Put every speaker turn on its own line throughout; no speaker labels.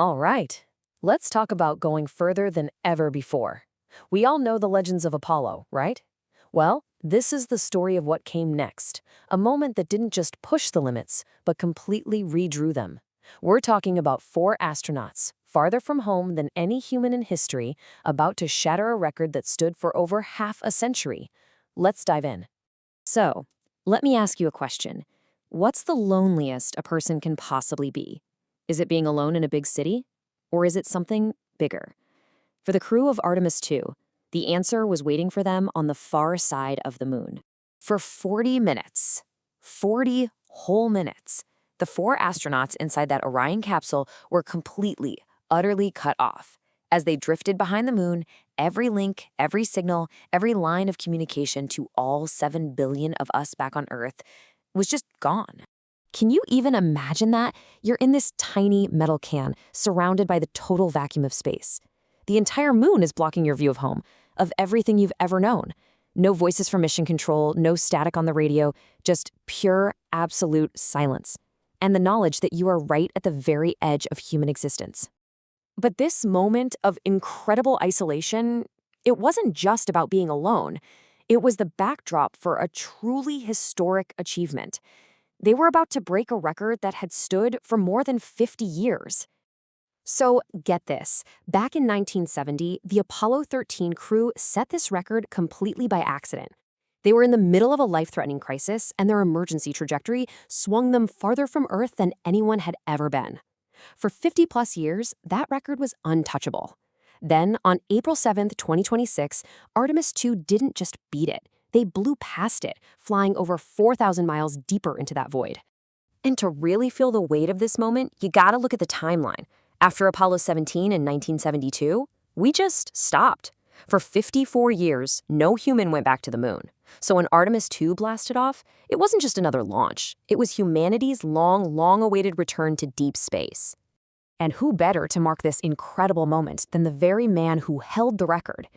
All right, let's talk about going further than ever before. We all know the legends of Apollo, right? Well, this is the story of what came next, a moment that didn't just push the limits, but completely redrew them. We're talking about four astronauts, farther from home than any human in history, about to shatter a record that stood for over half a century. Let's dive in.
So, let me ask you a question. What's the loneliest a person can possibly be? Is it being alone in a big city? Or is it something bigger? For the crew of Artemis II, the answer was waiting for them on the far side of the moon. For 40 minutes, 40 whole minutes, the four astronauts inside that Orion capsule were completely, utterly cut off. As they drifted behind the moon, every link, every signal, every line of communication to all 7 billion of us back on Earth was just gone. Can you even imagine that? You're in this tiny metal can, surrounded by the total vacuum of space. The entire moon is blocking your view of home, of everything you've ever known. No voices from mission control, no static on the radio, just pure, absolute silence. And the knowledge that you are right at the very edge of human existence. But this moment of incredible isolation, it wasn't just about being alone. It was the backdrop for a truly historic achievement. They were about to break a record that had stood for more than 50 years. So, get this. Back in 1970, the Apollo 13 crew set this record completely by accident. They were in the middle of a life-threatening crisis, and their emergency trajectory swung them farther from Earth than anyone had ever been. For 50-plus years, that record was untouchable. Then, on April 7, 2026, Artemis II didn't just beat it. They blew past it, flying over 4,000 miles deeper into that void. And to really feel the weight of this moment, you gotta look at the timeline. After Apollo 17 in 1972, we just stopped. For 54 years, no human went back to the moon. So when Artemis II blasted off, it wasn't just another launch. It was humanity's long-awaited return to deep space. And who better to mark this incredible moment than the very man who held the record?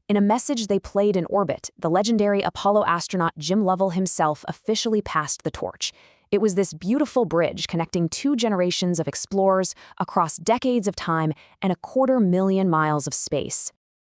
In a message they played in orbit, the legendary Apollo astronaut Jim Lovell himself officially passed the torch. It was this beautiful bridge connecting two generations of explorers across decades of time and 250,000 miles of space.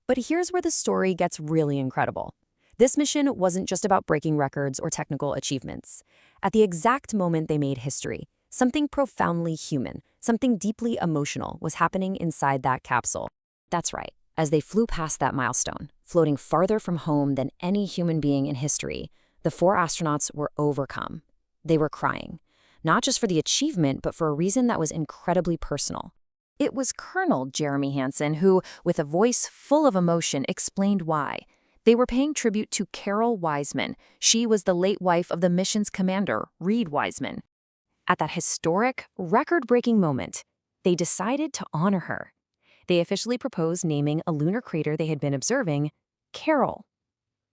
But here's where the story gets really incredible. This mission wasn't just about breaking records or technical achievements. At the exact moment they made history, something profoundly human, something deeply emotional was happening inside that capsule. That's right. As they flew past that milestone, floating farther from home than any human being in history, the four astronauts were overcome. They were crying, not just for the achievement, but for a reason that was incredibly personal. It was Colonel Jeremy Hansen who, with a voice full of emotion, explained why. They were paying tribute to Carroll Wiseman. She was the late wife of the mission's commander, Reid Wiseman. At that historic, record-breaking moment, they decided to honor her. They officially proposed naming a lunar crater they had been observing Carroll.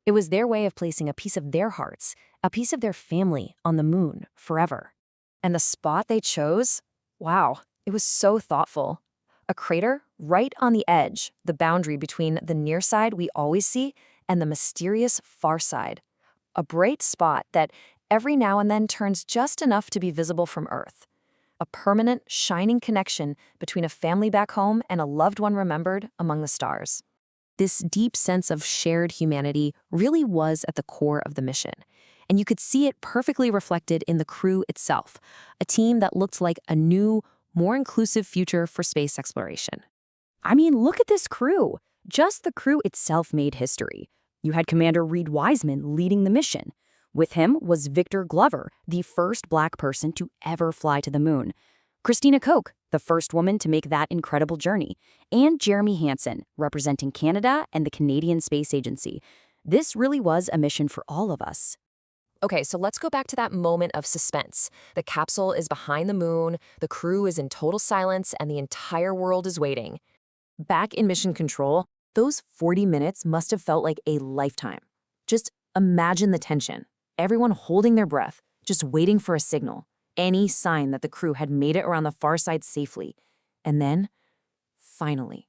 It was their way of placing a piece of their hearts, a piece of their family, on the moon forever. And the spot they chose? Wow, it was so thoughtful. A crater right on the edge, the boundary between the near side we always see and the mysterious far side. A bright spot that every now and then turns just enough to be visible from Earth. A permanent, shining connection between a family back home and a loved one remembered among the stars. This deep sense of shared humanity really was at the core of the mission. And you could see it perfectly reflected in the crew itself, a team that looked like a new, more inclusive future for space exploration. I mean, look at this crew. Just the crew itself made history. You had Commander Reid Wiseman leading the mission. With him was Victor Glover, the first Black person to ever fly to the moon. Christina Koch, the first woman to make that incredible journey. And Jeremy Hansen, representing Canada and the Canadian Space Agency. This really was a mission for all of us. Okay, so let's go back to that moment of suspense. The capsule is behind the moon, the crew is in total silence, and the entire world is waiting. Back in mission control, those 40 minutes must have felt like a lifetime. Just imagine the tension. Everyone holding their breath, just waiting for a signal, any sign that the crew had made it around the far side safely. And then, finally,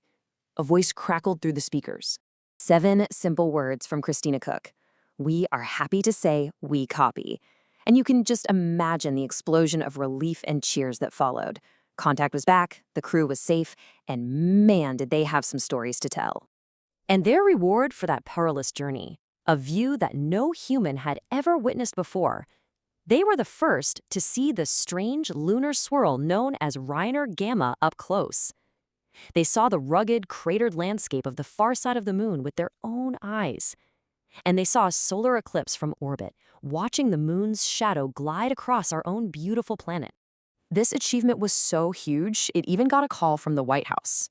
a voice crackled through the speakers. 7 simple words from Christina Koch. We are happy to say we copy. And you can just imagine the explosion of relief and cheers that followed. Contact was back, the crew was safe, and man, did they have some stories to tell. And their reward for that perilous journey, a view that no human had ever witnessed before. They were the first to see the strange lunar swirl known as Reiner Gamma up close. They saw the rugged, cratered landscape of the far side of the moon with their own eyes. And they saw a solar eclipse from orbit, watching the moon's shadow glide across our own beautiful planet. This achievement was so huge, it even got a call from the White House.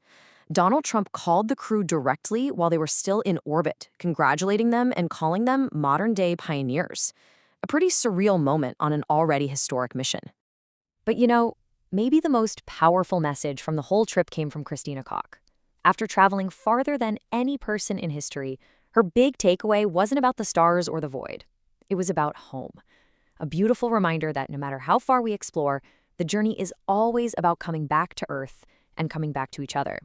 Donald Trump called the crew directly while they were still in orbit, congratulating them and calling them modern-day pioneers. A pretty surreal moment on an already historic mission. But maybe the most powerful message from the whole trip came from Christina Koch. After traveling farther than any person in history, her big takeaway wasn't about the stars or the void. It was about home. A beautiful reminder that no matter how far we explore, the journey is always about coming back to Earth and coming back to each other.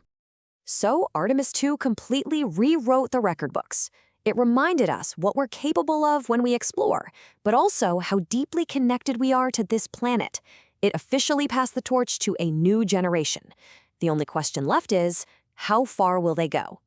So Artemis II completely rewrote the record books. It reminded us what we're capable of when we explore, but also how deeply connected we are to this planet. It officially passed the torch to a new generation. The only question left is, how far will they go?